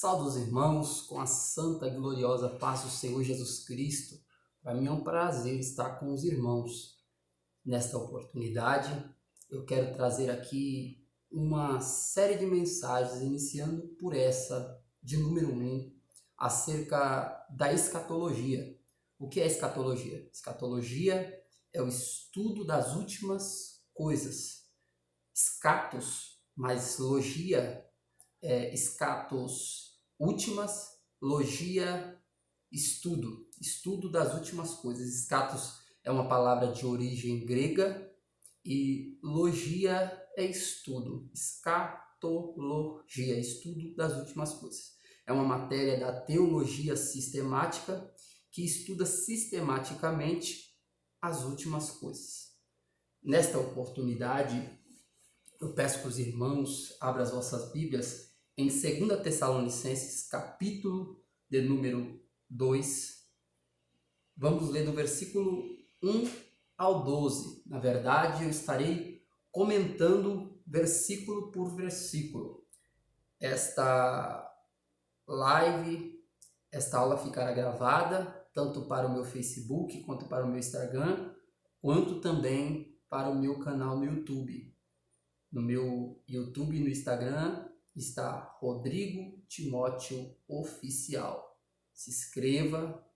Salve os irmãos, com a santa e gloriosa paz do Senhor Jesus Cristo. Para mim é um prazer estar com os irmãos. Nesta oportunidade, eu quero trazer aqui uma série de mensagens, iniciando por essa, de número 1, acerca da escatologia. O que é escatologia? Escatologia é o estudo das últimas coisas. Scatos, mais logia, escatos últimas, logia estudo das últimas coisas. Scatos é uma palavra de origem grega e logia é estudo, escatologia, estudo das últimas coisas. É uma matéria da teologia sistemática que estuda sistematicamente as últimas coisas. Nesta oportunidade, eu peço que os irmãos abram as vossas Bíblias em 2 Tessalonicenses, capítulo de número 2. Vamos ler do versículo 1 ao 12. Na verdade, eu estarei comentando versículo por versículo. Esta aula ficará gravada tanto para o meu Facebook, quanto para o meu Instagram, quanto também para o meu canal no YouTube. No meu YouTube e no Instagram está Rodrigo Timóteo Oficial. Se inscreva,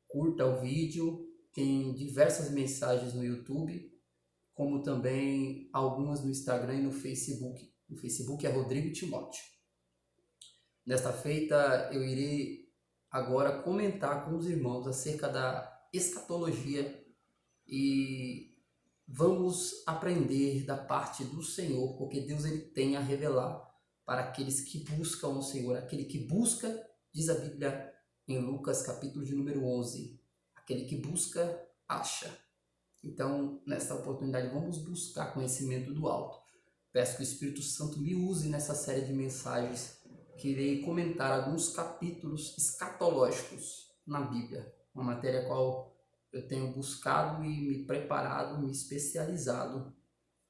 curta o vídeo, tem diversas mensagens no YouTube, como também algumas no Instagram e no Facebook. No Facebook é Rodrigo Timóteo. Nesta feita eu irei agora comentar com os irmãos acerca da escatologia e vamos aprender da parte do Senhor, porque Deus ele tem a revelar para aqueles que buscam o Senhor. Aquele que busca, diz a Bíblia em Lucas capítulo de número 11, aquele que busca, acha. Então, nesta oportunidade, vamos buscar conhecimento do alto. Peço que o Espírito Santo me use nessa série de mensagens, que irei comentar alguns capítulos escatológicos na Bíblia, uma matéria a qual eu tenho buscado e me preparado, me especializado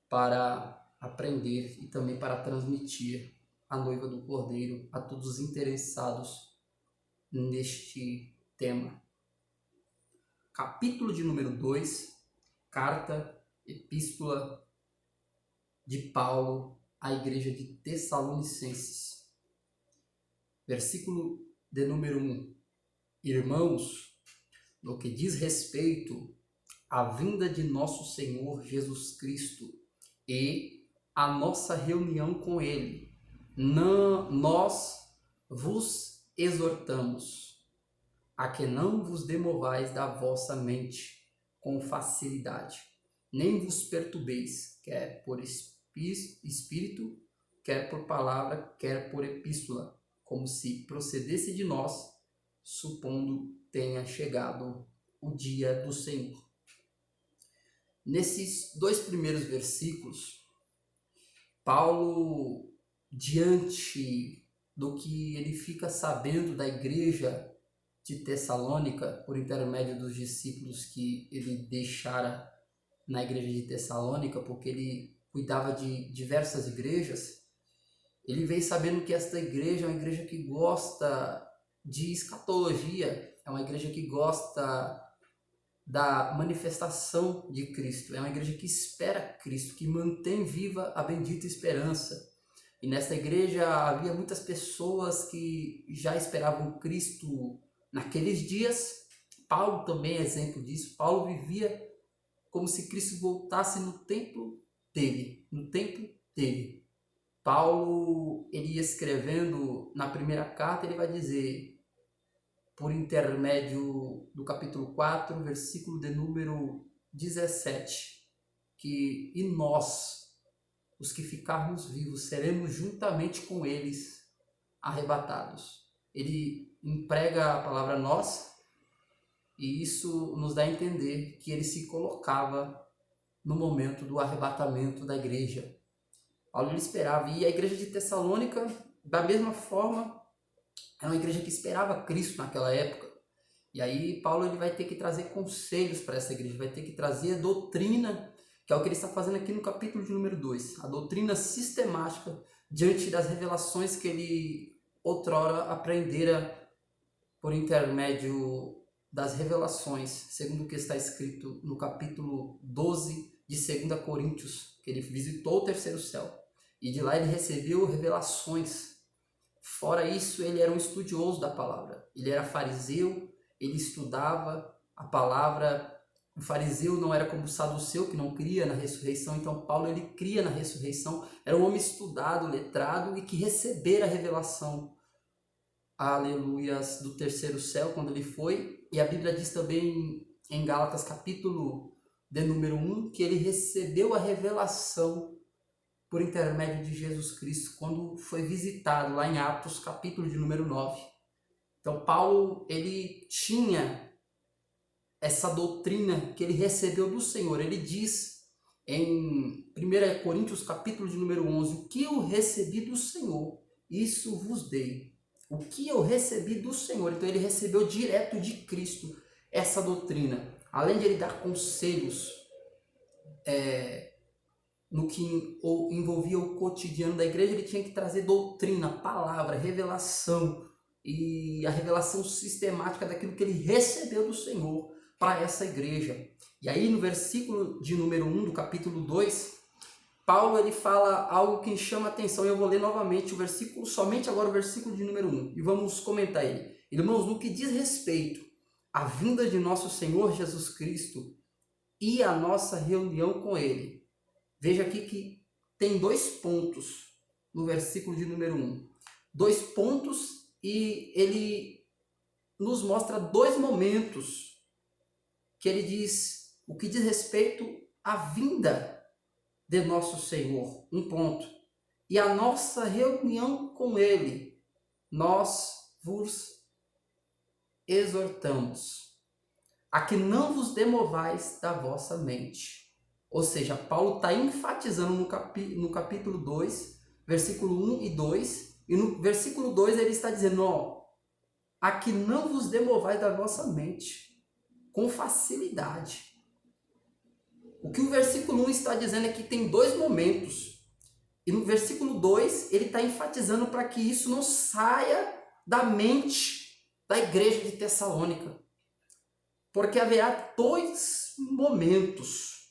para aprender e também para transmitir a noiva do Cordeiro a todos os interessados neste tema. Capítulo de número 2, carta, epístola de Paulo à igreja de Tessalonicenses. Versículo de número 1. Irmãos, no que diz respeito à vinda de nosso Senhor Jesus Cristo e a nossa reunião com Ele, nós vos exortamos a que não vos demovais da vossa mente com facilidade, nem vos perturbeis, quer por espírito, quer por palavra, quer por epístola, como se procedesse de nós, supondo tenha chegado o dia do Senhor. Nesses 2 primeiros versículos, Paulo, diante do que ele fica sabendo da igreja de Tessalônica, por intermédio dos discípulos que ele deixara na igreja de Tessalônica, porque ele cuidava de diversas igrejas, ele veio sabendo que esta igreja é uma igreja que gosta de escatologia, é uma igreja que gosta da manifestação de Cristo, é uma igreja que espera Cristo, que mantém viva a bendita esperança. E nessa igreja havia muitas pessoas que já esperavam Cristo naqueles dias. Paulo também é exemplo disso. Paulo vivia como se Cristo voltasse no tempo dele, Paulo, ele ia escrevendo na primeira carta, ele vai dizer, por intermédio do capítulo 4, versículo de número 17, que e nós, os que ficarmos vivos, seremos juntamente com eles arrebatados. Ele emprega a palavra nós, e isso nos dá a entender que ele se colocava no momento do arrebatamento da igreja. Paulo ele esperava, e a igreja de Tessalônica, da mesma forma, era uma igreja que esperava Cristo naquela época. E aí Paulo ele vai ter que trazer conselhos para essa igreja, vai ter que trazer a doutrina, que é o que ele está fazendo aqui no capítulo de número 2, a doutrina sistemática diante das revelações que ele outrora aprendera por intermédio das revelações, segundo o que está escrito no capítulo 12 de 2 Coríntios, que ele visitou o terceiro céu. E de lá ele recebeu revelações. Fora isso, ele era um estudioso da palavra. Ele era fariseu, ele estudava a palavra. O fariseu não era como o saduceu, que não cria na ressurreição. Então Paulo, ele cria na ressurreição. Era um homem estudado, letrado e que recebera a revelação, aleluias, do terceiro céu quando ele foi. E a Bíblia diz também em Gálatas capítulo de número 1 que ele recebeu a revelação por intermédio de Jesus Cristo quando foi visitado lá em Atos capítulo de número 9. Então Paulo, ele tinha essa doutrina que ele recebeu do Senhor. Ele diz em 1 Coríntios capítulo de número 11, o que eu recebi do Senhor, isso vos dei. O que eu recebi do Senhor. Então ele recebeu direto de Cristo essa doutrina. Além de ele dar conselhos no que envolvia o cotidiano da igreja, ele tinha que trazer doutrina, palavra, revelação, e a revelação sistemática daquilo que ele recebeu do Senhor para essa igreja. E aí no versículo de número 1 do capítulo 2, Paulo, ele fala algo que chama a atenção. Eu vou ler novamente o versículo, somente agora o versículo de número 1, e vamos comentar ele. Irmãos, no que diz respeito à vinda de nosso Senhor Jesus Cristo e a nossa reunião com ele, veja aqui que tem 2 pontos no versículo de número 1. 2 pontos, e ele nos mostra 2 momentos que ele diz o que diz respeito à vinda de nosso Senhor. 1 ponto. E a nossa reunião com ele, nós vos exortamos a que não vos demovais da vossa mente. Ou seja, Paulo está enfatizando no capítulo 2, versículo 1 e 2, e no versículo 2 ele está dizendo, a que não vos demovais da vossa mente, com facilidade. O que o versículo 1 está dizendo é que tem 2 momentos, e no versículo 2 ele está enfatizando para que isso não saia da mente da igreja de Tessalônica, porque haverá 2 momentos.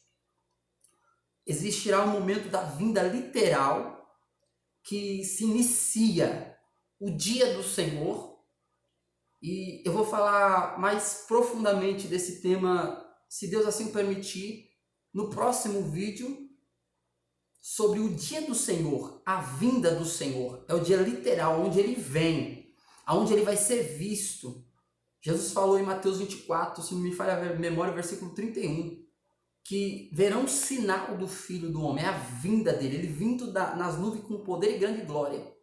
Existirá um momento da vinda literal, que se inicia o dia do Senhor, e eu vou falar mais profundamente desse tema, se Deus assim permitir, no próximo vídeo, sobre o dia do Senhor, a vinda do Senhor. É o dia literal, onde ele vem, aonde ele vai ser visto. Jesus falou em Mateus 24, se não me falha a memória, versículo 31, que verão sinal do Filho do Homem, é a vinda dele, ele vindo nas nuvens com poder e grande glória.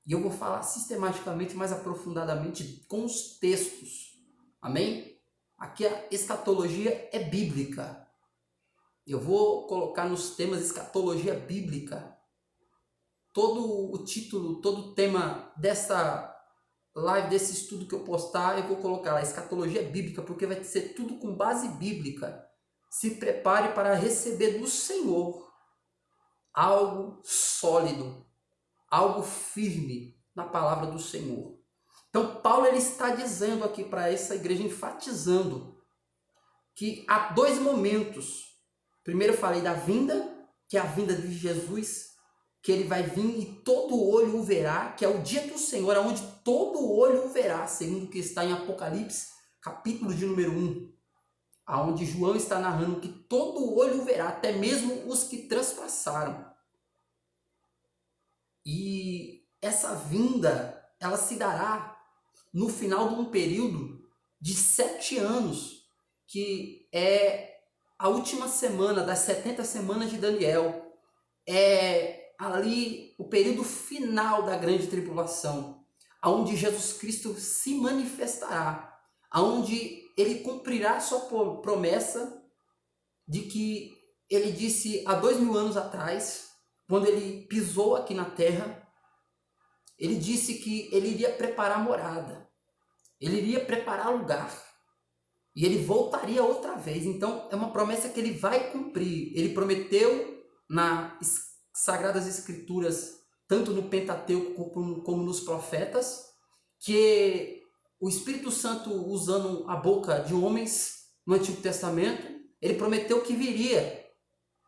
E eu vou falar sistematicamente, mais aprofundadamente, com os textos. Amém? Aqui a escatologia é bíblica. Eu vou colocar nos temas escatologia bíblica. Todo o título, todo o tema dessa live, desse estudo que eu postar, eu vou colocar lá, escatologia bíblica, porque vai ser tudo com base bíblica. Se prepare para receber do Senhor algo sólido, algo firme na palavra do Senhor. Então Paulo, ele está dizendo aqui para essa igreja, enfatizando que há 2 momentos. Primeiro eu falei da vinda, que é a vinda de Jesus, que ele vai vir e todo olho o verá, que é o dia do Senhor, onde todo olho o verá, segundo o que está em Apocalipse, capítulo de número 1, aonde João está narrando que todo olho o verá, até mesmo os que transpassaram. E essa vinda, ela se dará no final de um período de 7 anos, que é a última semana das 70 semanas de Daniel. É ali o período final da grande tribulação, aonde Jesus Cristo se manifestará, aonde ele cumprirá sua promessa de que ele disse há 2000 anos atrás, quando ele pisou aqui na terra. Ele disse que ele iria preparar morada, ele iria preparar lugar, e ele voltaria outra vez. Então é uma promessa que ele vai cumprir. Ele prometeu nas Sagradas Escrituras tanto no Pentateuco como nos profetas, que o Espírito Santo, usando a boca de homens no Antigo Testamento, ele prometeu que viria.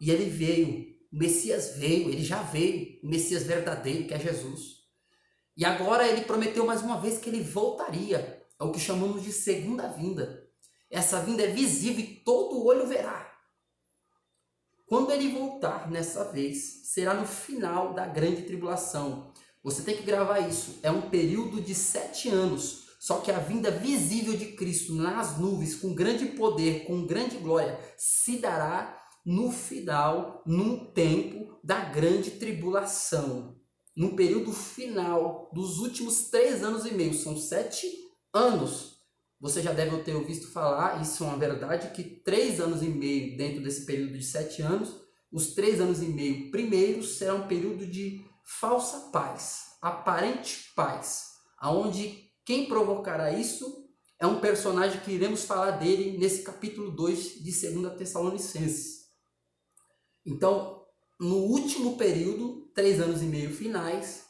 E ele veio, o Messias veio, ele já veio, o Messias verdadeiro, que é Jesus. E agora ele prometeu mais uma vez que ele voltaria, é o que chamamos de segunda vinda. Essa vinda é visível e todo olho verá. Quando ele voltar nessa vez, será no final da grande tribulação. Você tem que gravar isso. É um período de 7 anos. Só que a vinda visível de Cristo nas nuvens, com grande poder, com grande glória, se dará no final, num tempo da grande tribulação. No período final dos últimos 3 anos e meio. São 7 anos. Você já deve ter ouvido falar, isso é uma verdade, que 3 anos e meio dentro desse período de 7 anos, os 3 anos e meio primeiros será um período de falsa paz, aparente paz, aonde quem provocará isso é um personagem que iremos falar dele nesse capítulo 2 de 2 Tessalonicenses. Então, no último período, 3 anos e meio finais,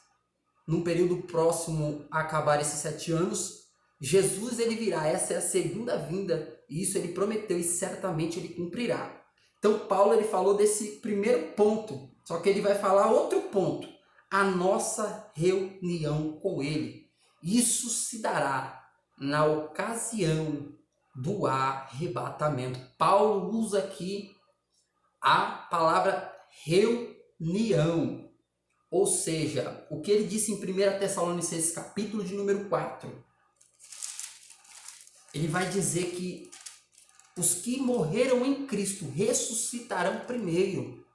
num período próximo a acabar esses 7 anos, Jesus ele virá, essa é a segunda vinda, e isso ele prometeu e certamente ele cumprirá. Então Paulo ele falou desse primeiro ponto, só que ele vai falar outro ponto, a nossa reunião com ele. Isso se dará na ocasião do arrebatamento. Paulo usa aqui a palavra reunião, ou seja, o que ele disse em 1 Tessalonicenses capítulo de número 4, ele vai dizer que os que morreram em Cristo ressuscitarão primeiro.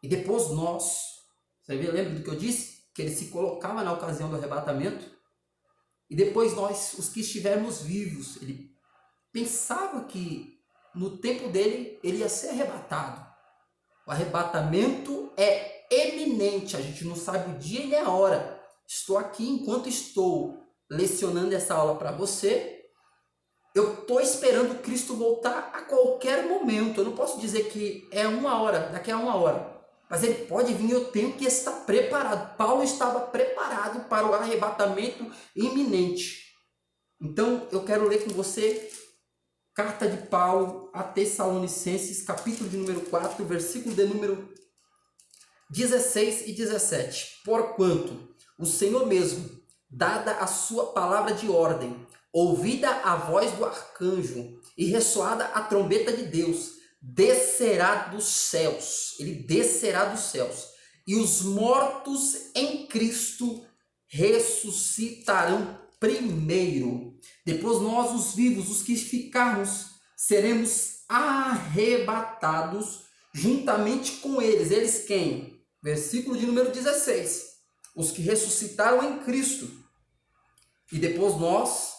E depois nós. Você lembra do que eu disse? Que ele se colocava na ocasião do arrebatamento. E depois nós, os que estivermos vivos. Ele pensava que no tempo dele, ele ia ser arrebatado. O arrebatamento é eminente. A gente não sabe o dia nem a hora. Estou aqui enquanto estou lecionando essa aula para você. Eu estou esperando Cristo voltar a qualquer momento. Eu não posso dizer que é 1 hora, daqui a 1 hora. Mas ele pode vir, eu tenho que estar preparado. Paulo estava preparado para o arrebatamento iminente. Então, eu quero ler com você carta de Paulo a Tessalonicenses, capítulo de número 4, versículo de número 16 e 17. Porquanto o Senhor mesmo, dada a sua palavra de ordem, ouvida a voz do arcanjo e ressoada a trombeta de Deus, descerá dos céus. Ele descerá dos céus. E os mortos em Cristo ressuscitarão primeiro. Depois nós, os vivos, os que ficarmos, seremos arrebatados juntamente com eles. Eles quem? Versículo de número 16. Os que ressuscitaram em Cristo. E depois nós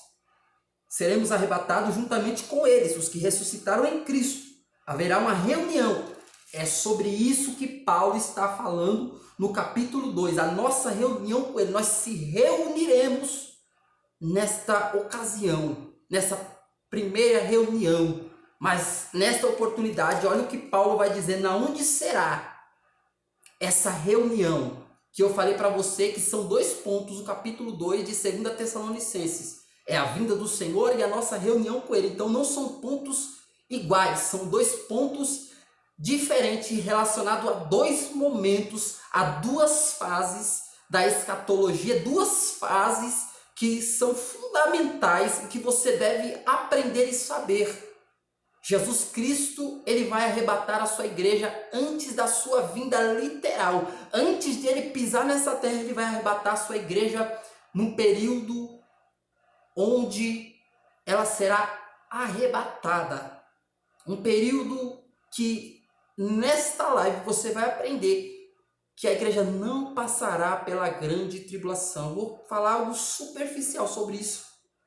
seremos arrebatados juntamente com eles, os que ressuscitaram em Cristo. Haverá uma reunião. É sobre isso que Paulo está falando no capítulo 2. A nossa reunião com ele. Nós se reuniremos nesta ocasião, nessa primeira reunião. Mas nesta oportunidade, olha o que Paulo vai dizer, na onde será essa reunião. Que eu falei para você que são 2 pontos do capítulo 2 de 2 Tessalonicenses. É a vinda do Senhor e a nossa reunião com ele. Então não são pontos iguais, são 2 pontos diferentes relacionados a 2 momentos, a 2 fases da escatologia, 2 fases que são fundamentais e que você deve aprender e saber. Jesus Cristo, ele vai arrebatar a sua igreja antes da sua vinda literal. Antes de ele pisar nessa terra, ele vai arrebatar a sua igreja num período onde ela será arrebatada. Um período que nesta live você vai aprender que a igreja não passará pela grande tribulação. Vou falar algo superficial sobre isso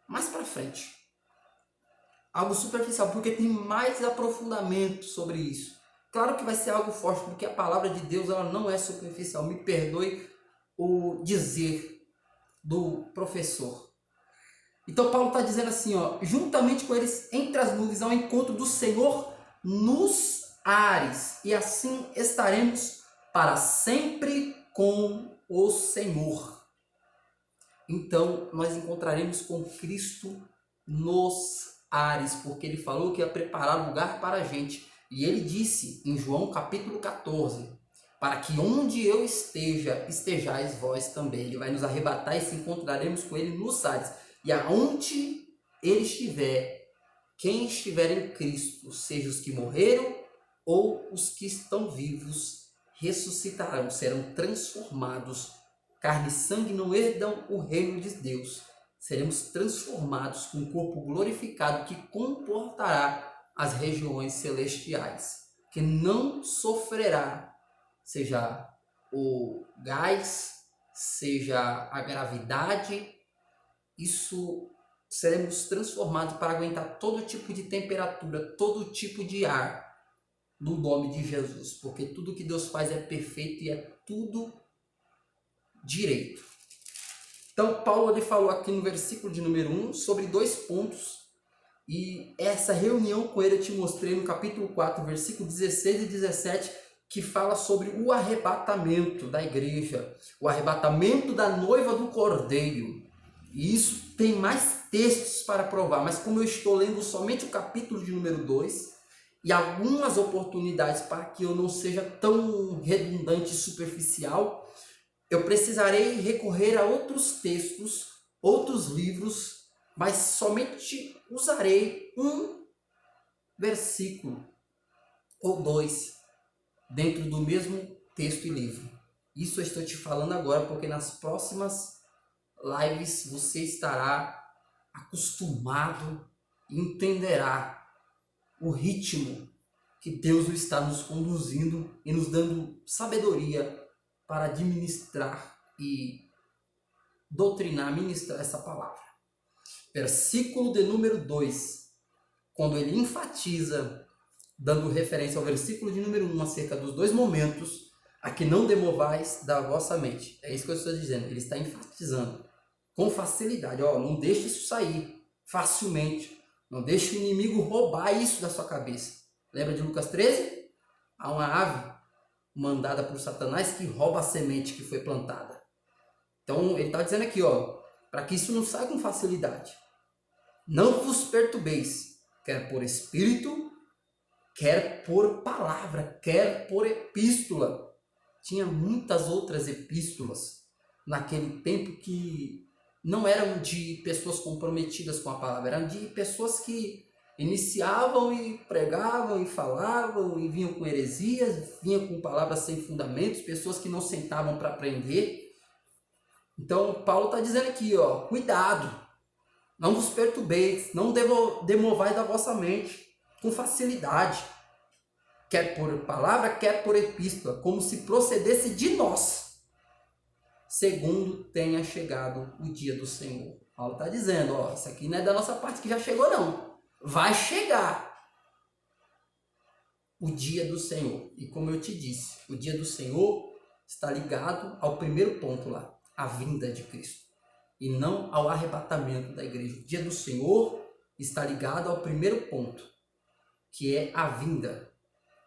mais para frente. Algo superficial, porque tem mais aprofundamento sobre isso. Claro que vai ser algo forte, porque a palavra de Deus ela não é superficial. Me perdoe o dizer do professor. Então Paulo está dizendo assim, ó, juntamente com eles entre as nuvens ao encontro do Senhor nos ares, e assim estaremos para sempre com o Senhor. Então nós encontraremos com Cristo nos ares, porque ele falou que ia preparar lugar para a gente. E ele disse em João capítulo 14, para que onde eu esteja, estejais vós também. Ele vai nos arrebatar e se encontraremos com ele nos ares. E aonde ele estiver, quem estiver em Cristo, seja os que morreram ou os que estão vivos, ressuscitarão, serão transformados. Carne e sangue não herdam o reino de Deus. Seremos transformados com um corpo glorificado que comportará as regiões celestiais, que não sofrerá, seja o gás, seja a gravidade. Isso seremos transformados para aguentar todo tipo de temperatura, todo tipo de ar, no nome de Jesus, porque tudo que Deus faz é perfeito e é tudo direito. Então Paulo ele falou aqui no versículo de número 1 sobre 2 pontos, e essa reunião com ele eu te mostrei no capítulo 4, versículo 16 e 17, que fala sobre o arrebatamento da igreja, o arrebatamento da noiva do Cordeiro. E isso tem mais textos para provar, mas como eu estou lendo somente o capítulo de número 2, e algumas oportunidades para que eu não seja tão redundante e superficial, eu precisarei recorrer a outros textos, outros livros, mas somente usarei um versículo ou 2 dentro do mesmo texto e livro. Isso eu estou te falando agora, porque nas próximas lives você estará acostumado e entenderá o ritmo que Deus está nos conduzindo e nos dando sabedoria para administrar e doutrinar, ministrar essa palavra. Versículo de número 2, quando ele enfatiza, dando referência ao versículo de número 1 acerca dos 2 momentos, a que não demovais da vossa mente. É isso que eu estou dizendo, ele está enfatizando com facilidade. Não deixe isso sair facilmente. Não deixe o inimigo roubar isso da sua cabeça. Lembra de Lucas 13? Há uma ave mandada por Satanás que rouba a semente que foi plantada. Então ele está dizendo aqui, para que isso não saia com facilidade. Não vos perturbeis, quer por espírito, quer por palavra, quer por epístola. Tinha muitas outras epístolas naquele tempo que não eram de pessoas comprometidas com a palavra, eram de pessoas que iniciavam e pregavam e falavam e vinham com heresias, vinham com palavras sem fundamentos, pessoas que não sentavam para aprender. Então Paulo está dizendo aqui, cuidado, não vos perturbeis, não demovais da vossa mente com facilidade, quer por palavra, quer por epístola, como se procedesse de nós, segundo tenha chegado o dia do Senhor. Paulo está dizendo, isso aqui não é da nossa parte que já chegou não, vai chegar o dia do Senhor. E como eu te disse, o dia do Senhor está ligado ao primeiro ponto lá, a vinda de Cristo, e não ao arrebatamento da igreja. O dia do Senhor está ligado ao primeiro ponto, que é a vinda.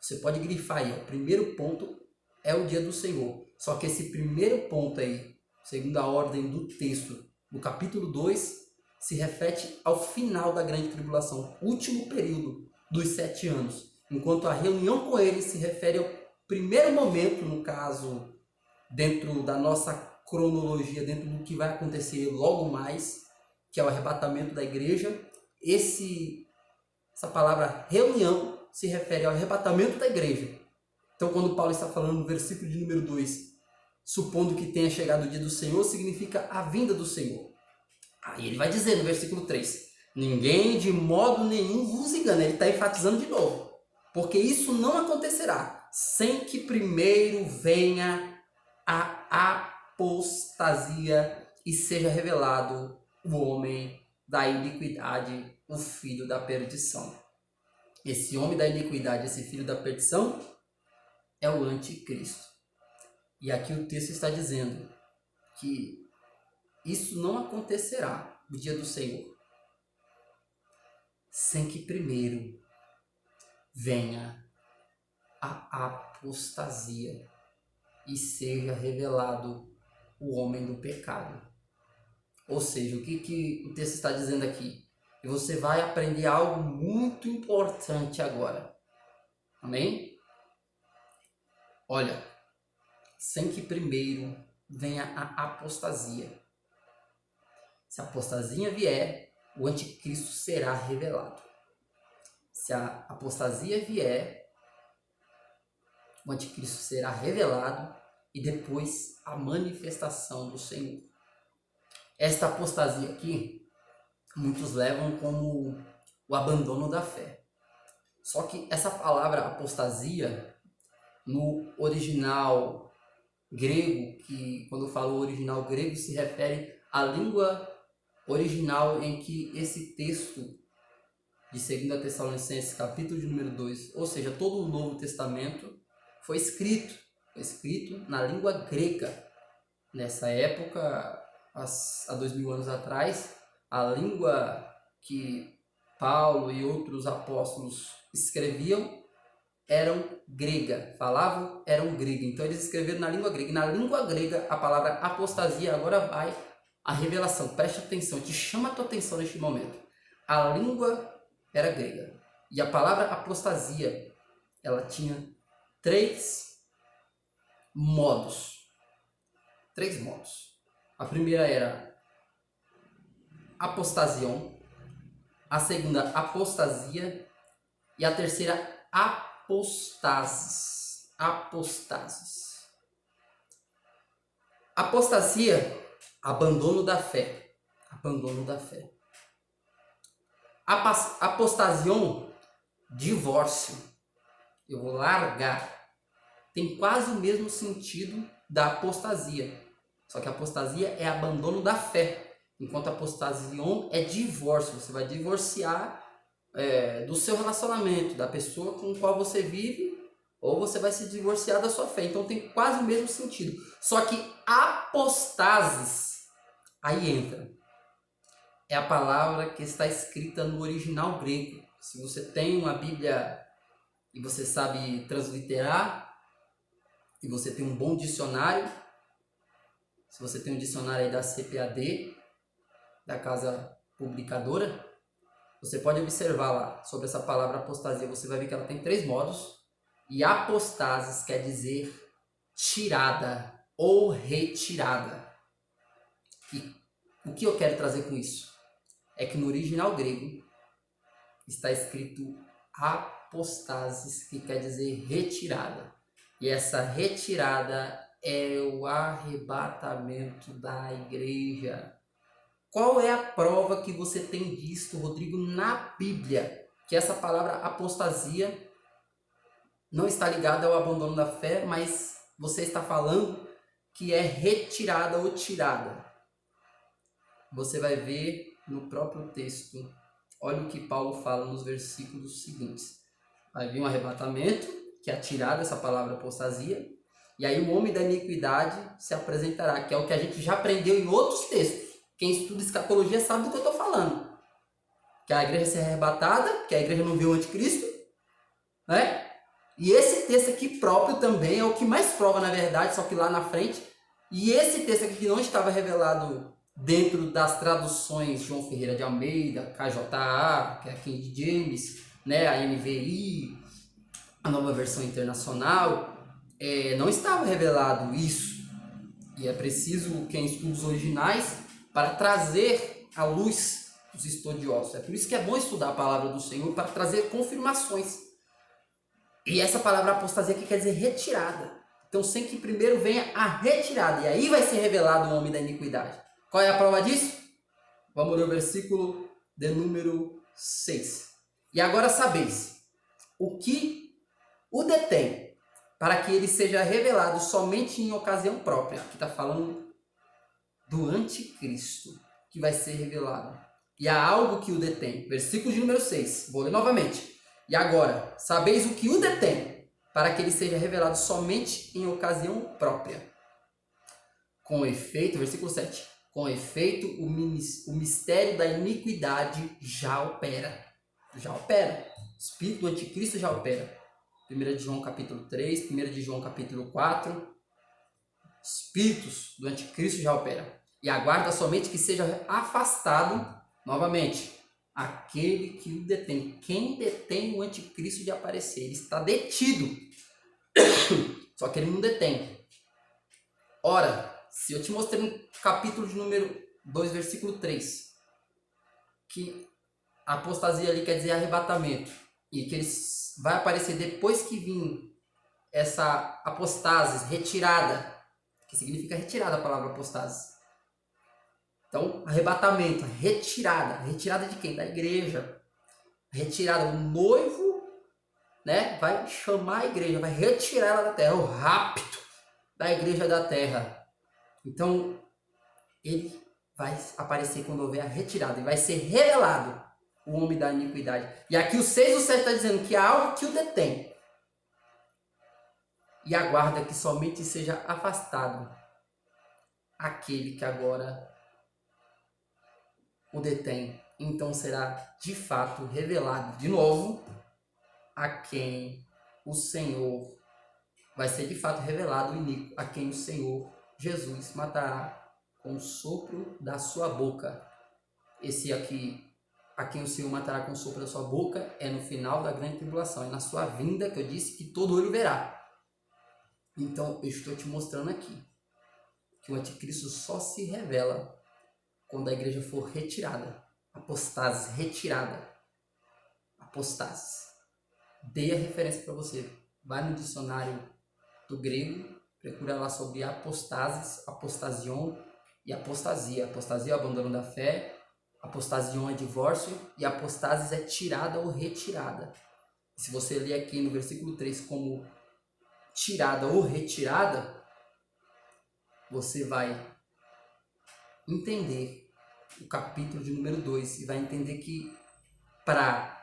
Você pode grifar aí, o primeiro ponto é o dia do Senhor. Só que esse primeiro ponto aí, segundo a ordem do texto, no capítulo 2, se refere ao final da grande tribulação, último período dos 7 anos. Enquanto a reunião com ele se refere ao primeiro momento, no caso, dentro da nossa cronologia, dentro do que vai acontecer logo mais, que é o arrebatamento da igreja. Essa palavra reunião se refere ao arrebatamento da igreja. Então, quando Paulo está falando no versículo de número 2, supondo que tenha chegado o dia do Senhor, significa a vinda do Senhor. Aí ele vai dizer no versículo 3, ninguém de modo nenhum vos engane. Ele está enfatizando de novo, porque isso não acontecerá sem que primeiro venha a apostasia e seja revelado o homem da iniquidade, o filho da perdição. Esse homem da iniquidade, esse filho da perdição, é o anticristo. E aqui o texto está dizendo que isso não acontecerá no dia do Senhor sem que primeiro venha a apostasia e seja revelado o homem do pecado. Ou seja, o que o texto está dizendo aqui? E você vai aprender algo muito importante agora. Amém? Olha, sem que primeiro venha a apostasia. Se a apostasia vier, o anticristo será revelado. Se a apostasia vier, o anticristo será revelado e depois a manifestação do Senhor. Esta apostasia aqui, muitos levam como o abandono da fé. Só que essa palavra apostasia, no original grego, que quando eu falo original grego se refere à língua original em que esse texto de 2 Tessalonicenses, capítulo de número 2, ou seja, todo o Novo Testamento foi escrito na língua grega. Nessa época, há 2000 anos atrás, a língua que Paulo e outros apóstolos escreviam eram grega, falavam, eram grega. Então eles escreveram na língua grega. E na língua grega, a palavra apostasia agora vai a revelação. Preste atenção, te chama a tua atenção neste momento. A língua era grega. E a palavra apostasia, ela tinha três modos. A primeira era apostasion, a segunda apostasia e a terceira apostases. Apostasia, abandono da fé. Apostasion, divórcio. Eu vou largar. Tem quase o mesmo sentido da apostasia. Só que a apostasia é abandono da fé. Enquanto a apostasion é divórcio. Você vai divorciar do seu relacionamento, da pessoa com a qual você vive, ou você vai se divorciar da sua fé. Então tem quase o mesmo sentido. Só que apostases, aí entra. É a palavra que está escrita no original grego. Se você tem uma Bíblia e você sabe transliterar, e você tem um bom dicionário, se você tem um dicionário aí da CPAD, da Casa Publicadora, você pode observar lá sobre essa palavra apostasia. Você vai ver que ela tem 3 modos. E apostases quer dizer tirada ou retirada. E o que eu quero trazer com isso? É que no original grego está escrito apostases, que quer dizer retirada. E essa retirada é o arrebatamento da igreja. Qual é a prova que você tem visto, Rodrigo, na Bíblia, que essa palavra apostasia não está ligada ao abandono da fé, mas você está falando que é retirada ou tirada? Você vai ver no próprio texto. Olha o que Paulo fala nos versículos seguintes. Vai vir um arrebatamento, que é a tirada, essa palavra apostasia, e aí o homem da iniquidade se apresentará, que é o que a gente já aprendeu em outros textos. Quem estuda escatologia sabe do que eu estou falando. Que a igreja será arrebatada, que a igreja não viu o anticristo, né? E esse texto aqui próprio também é o que mais prova, na verdade, só que lá na frente. E esse texto aqui que não estava revelado dentro das traduções João Ferreira de Almeida, KJA, que é a King James, né, a NVI, a Nova Versão Internacional, não estava revelado isso. E é preciso quem estuda os originais para trazer à luz os estudiosos. É por isso que é bom estudar a palavra do Senhor, para trazer confirmações. E essa palavra apostasia aqui quer dizer retirada. Então, sem que primeiro venha a retirada. E aí vai ser revelado o homem da iniquidade. Qual é a prova disso? Vamos ler o versículo de número 6. E agora sabeis o que o detém, para que ele seja revelado somente em ocasião própria. Aqui está falando do anticristo, que vai ser revelado. E há algo que o detém. Versículo de número 6. Vou ler novamente. E agora, sabeis o que o detém, para que ele seja revelado somente em ocasião própria. Com efeito, versículo 7. Com efeito, o mistério da iniquidade já opera. Já opera. O espírito do anticristo já opera. 1 de João capítulo 3, 1 de João capítulo 4. espíritos do anticristo já operam. E aguarda somente que seja afastado, novamente, aquele que o detém. Quem detém o anticristo de aparecer? Ele está detido. Só que ele não detém. Ora, se eu te mostrei no capítulo de número 2, versículo 3, que a apostasia ali quer dizer arrebatamento, e que ele vai aparecer depois que vir essa apostase, retirada, que significa retirada a palavra apostase. Então, arrebatamento, retirada. Retirada de quem? Da igreja. Retirada, o noivo, né, vai chamar a igreja, vai retirar ela da terra, o rapto da igreja da terra. Então, ele vai aparecer quando houver a retirada, e vai ser revelado o homem da iniquidade. E aqui o 6 do 7 está dizendo que há algo que o detém. E aguarda que somente seja afastado aquele que agora o detém. Então será de fato revelado de novo a quem o Senhor, vai ser de fato revelado o iníquo, a quem o Senhor Jesus matará com o sopro da sua boca. Esse aqui, a quem o Senhor matará com o sopro da sua boca, é no final da grande tribulação, é na sua vinda, que eu disse que todo olho verá. Então eu estou te mostrando aqui que o anticristo só se revela quando a igreja for retirada. Apostase, retirada. Apostase. Dei a referência para você. Vai no dicionário do grego, procura lá sobre apostases, apostasion e apostasia. Apostasia é o abandono da fé, apostasion é divórcio e apostases é tirada ou retirada. Se você ler aqui no versículo 3 como tirada ou retirada, você vai entender o capítulo de número 2 e vai entender que para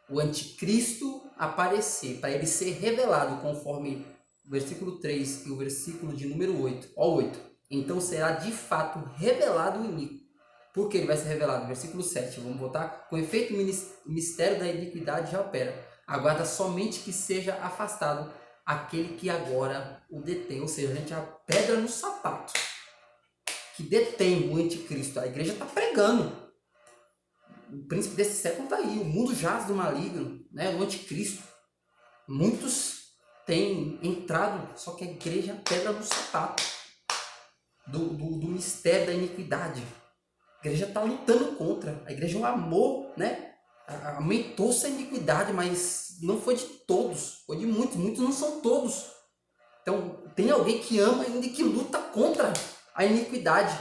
o anticristo aparecer, para ele ser revelado conforme o versículo 3 e o versículo de número 8, ó 8, então será de fato revelado o iníquo. Por que ele vai ser revelado? Versículo 7, vamos botar, com efeito o mistério da iniquidade já opera, aguarda somente que seja afastado aquele que agora o detém, ou seja, a gente é a pedra no sapato que detém o anticristo. A igreja está pregando. O príncipe desse século está aí. O mundo jaz do maligno, né? O anticristo. Muitos têm entrado, só que a igreja é a pedra no sapato do mistério da iniquidade. A igreja está lutando contra. A igreja é um amor, né? Aumentou-se a iniquidade, mas não foi de todos. Foi de muitos. Muitos não são todos. Então, tem alguém que ama ainda e que luta contra a iniquidade.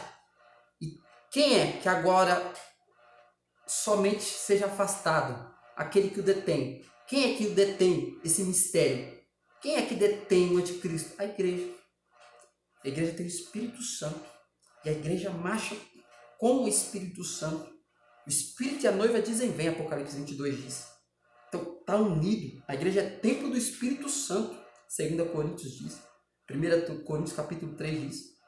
E quem é que agora somente seja afastado? Aquele que o detém. Quem é que o detém, esse mistério? Quem é que detém o anticristo? A igreja. A igreja tem o Espírito Santo. E a igreja marcha com o Espírito Santo. O Espírito e a noiva dizem vem, Apocalipse 22 diz. Então, está unido. A igreja é templo do Espírito Santo, 2 Coríntios diz. 1 Coríntios capítulo 3 diz.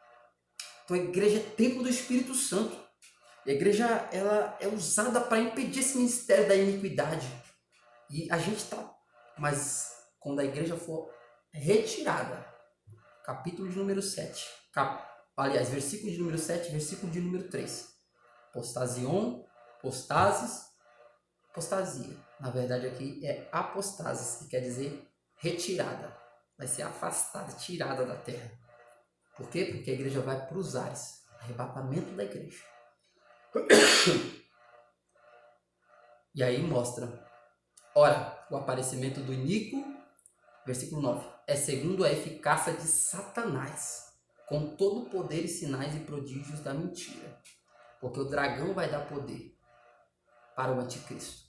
Então, a igreja é templo do Espírito Santo. E a igreja ela é usada para impedir esse mistério da iniquidade. E a gente está... Mas quando a igreja for retirada, capítulo de número 7, aliás, versículo de número 7, versículo de número 3. Apostasion, apostases, apostasia. Na verdade aqui é apostases, que quer dizer retirada. Vai ser afastada, tirada da terra. Por quê? Porque a igreja vai para os ares. Arrebatamento da igreja. E aí mostra. Ora, o aparecimento do iníquo, versículo 9, é segundo a eficácia de Satanás, com todo o poder e sinais e prodígios da mentira. Porque o dragão vai dar poder para o anticristo.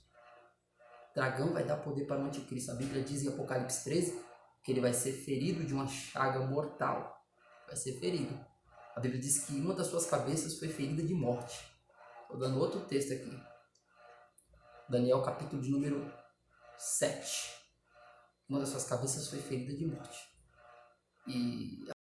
O dragão vai dar poder para o anticristo. A Bíblia diz em Apocalipse 13 que ele vai ser ferido de uma chaga mortal. Vai ser ferido. A Bíblia diz que uma das suas cabeças foi ferida de morte. Estou dando outro texto aqui. Daniel capítulo de número 7. Uma das suas cabeças foi ferida de morte. E